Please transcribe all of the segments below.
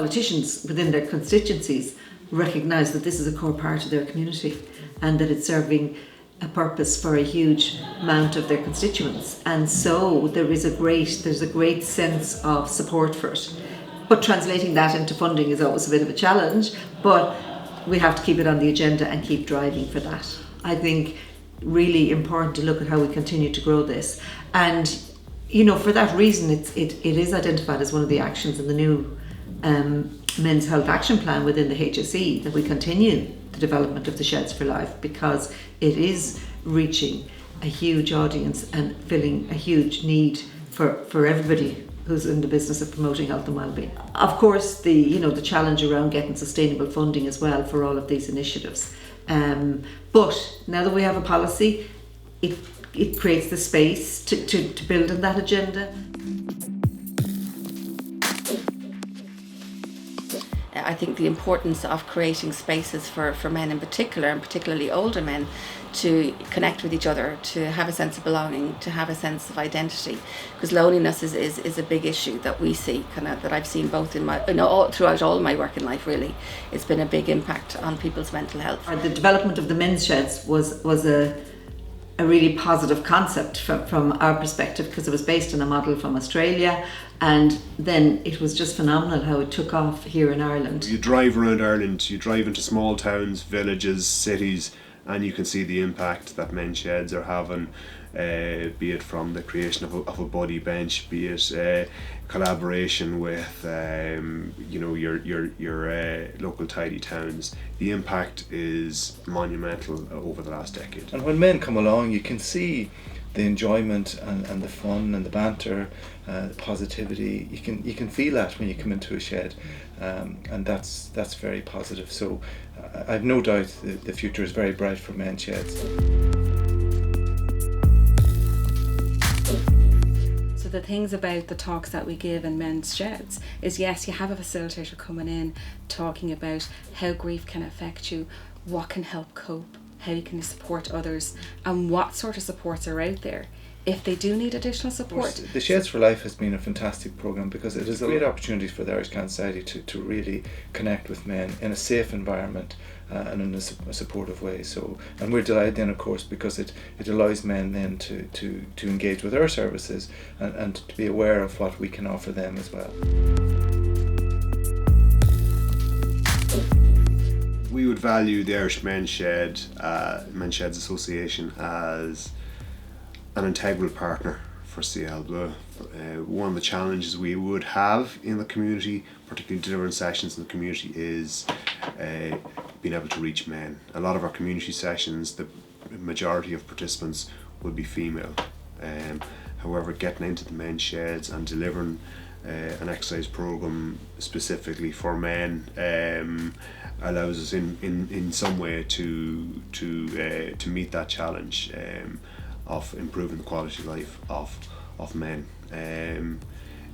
politicians within their constituencies recognise that this is a core part of their community and that it's serving a purpose for a huge amount of their constituents. And so there's a great sense of support for it. But translating that into funding is always a bit of a challenge, but we have to keep it on the agenda and keep driving for that. I think really important to look at how we continue to grow this. And for that reason, it is identified as one of the actions in the new Men's Health Action Plan within the HSE, that we continue the development of the Sheds for Life, because it is reaching a huge audience and filling a huge need for everybody who's in the business of promoting health and wellbeing. Of course, the challenge around getting sustainable funding as well for all of these initiatives. But now that we have a policy, it creates the space to build on that agenda. I think the importance of creating spaces for men in particular, and particularly older men, to connect with each other, to have a sense of belonging, to have a sense of identity, because loneliness is a big issue that we see, that I've seen both throughout all my working life. Really, it's been a big impact on people's mental health. The development of the men's sheds was a really positive concept from our perspective, because it was based on a model from Australia, and then it was just phenomenal how it took off here in Ireland. You drive around Ireland, you drive into small towns, villages, cities, and you can see the impact that men's sheds are having, be it from the creation of a buddy bench, be it collaboration with your local tidy towns. The impact is monumental over the last decade. And when men come along, you can see the enjoyment and the fun and the banter, the positivity. You can feel that when you come into a shed, and that's very positive. So I've no doubt the future is very bright for men's sheds. So the things about the talks that we give in men's sheds is, yes, you have a facilitator coming in talking about how grief can affect you, what can help cope, how you can support others, and what sort of supports are out there if they do need additional support. The Sheds for Life has been a fantastic programme, because it is a great opportunity for the Irish Cancer Society to really connect with men in a safe environment and in a supportive way. So, and we're delighted then, of course, because it allows men then to engage with our services and to be aware of what we can offer them as well. We would value the Irish Men's Sheds Association as an integral partner for CL Bleu. One of the challenges we would have in the community, particularly delivering sessions in the community, is being able to reach men. A lot of our community sessions, the majority of participants would be female. However, getting into the men's sheds and delivering an exercise program specifically for men allows us in some way to meet that challenge of improving the quality of life of men.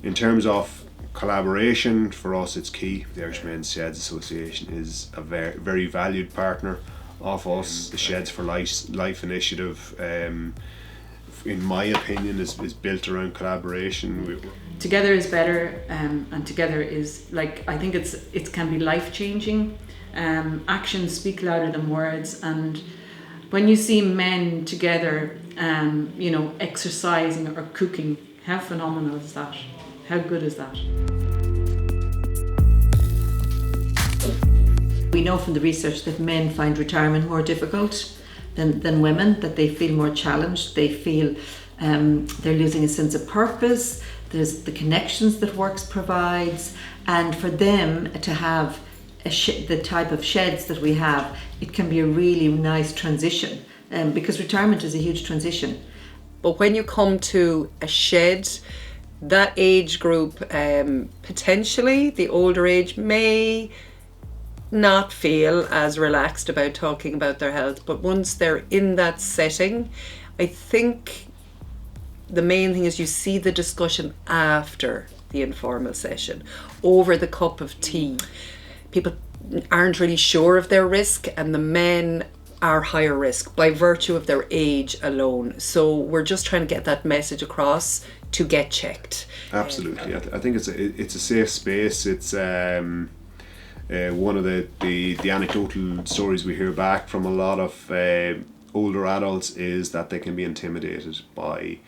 In terms of collaboration, for us it's key. The Irish Men's Sheds Association is a very, very valued partner of us. The Sheds for Life initiative, in my opinion, is built around collaboration. Together is better, and together is, I think it can be life changing. Actions speak louder than words, and when you see men together, exercising or cooking, how phenomenal is that? How good is that? We know from the research that men find retirement more difficult than women, that they feel more challenged, they feel they're losing a sense of purpose, there's the connections that works provides, and for them to have the type of sheds that we have, it can be a really nice transition, because retirement is a huge transition. But when you come to a shed, that age group, potentially the older age, may not feel as relaxed about talking about their health, but once they're in that setting, I think the main thing is you see the discussion after the informal session, over the cup of tea. People aren't really sure of their risk, and the men are higher risk by virtue of their age alone. So we're just trying to get that message across to get checked. Absolutely. I think it's a safe space. It's one of the anecdotal stories we hear back from a lot of older adults is that they can be intimidated by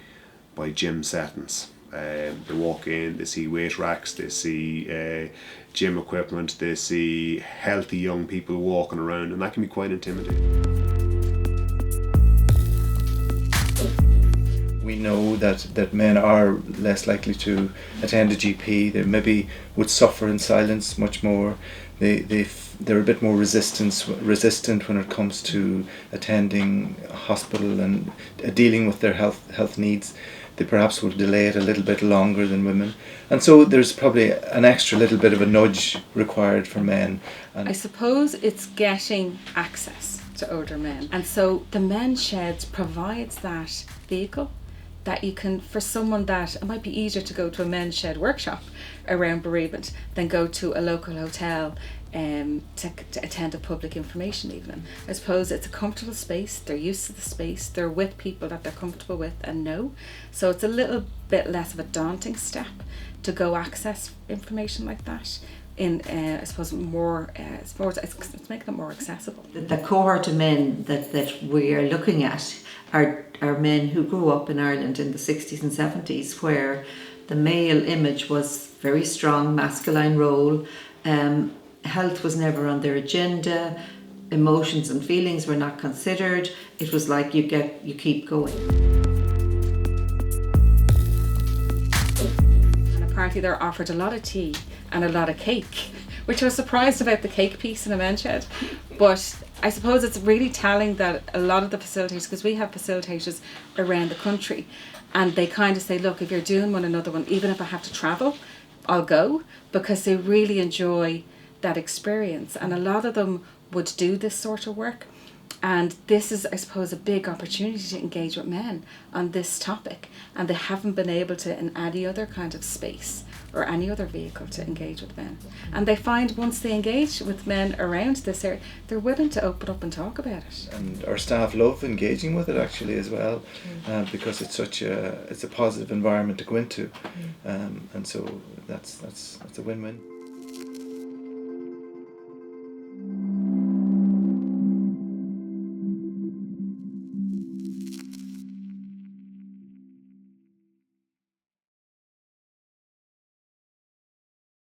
gym settings. They walk in, they see weight racks, they see gym equipment, they see healthy young people walking around, and that can be quite intimidating. We know that men are less likely to attend a GP. They maybe would suffer in silence much more. They're a bit more resistant when it comes to attending a hospital and dealing with their health needs. They perhaps will delay it a little bit longer than women. And so there's probably an extra little bit of a nudge required for men. And I suppose it's getting access to older men. And so the men's sheds provides that vehicle that you can, for someone that, it might be easier to go to a men's shed workshop around bereavement than go to a local hotel to attend a public information evening. I suppose it's a comfortable space, they're used to the space, they're with people that they're comfortable with and know. So it's a little bit less of a daunting step to go access information like that. I suppose it's making it more accessible. The cohort of men that we are looking at are men who grew up in Ireland in the 60s and 70s, where the male image was very strong, masculine role. Health was never on their agenda. Emotions and feelings were not considered. It was like you keep going. And apparently they're offered a lot of tea and a lot of cake, which I was surprised about the cake piece in a men's shed. But I suppose it's really telling that a lot of the facilitators, because we have facilitators around the country, and they kind of say, look, if you're doing another one, even if I have to travel, I'll go, because they really enjoy that experience. And a lot of them would do this sort of work. And this is, I suppose, a big opportunity to engage with men on this topic. And they haven't been able to in any other kind of space or any other vehicle to engage with men. And they find once they engage with men around this area, they're willing to open up and talk about it. And our staff love engaging with it actually as well, because it's a positive environment to go into, and so that's a win-win.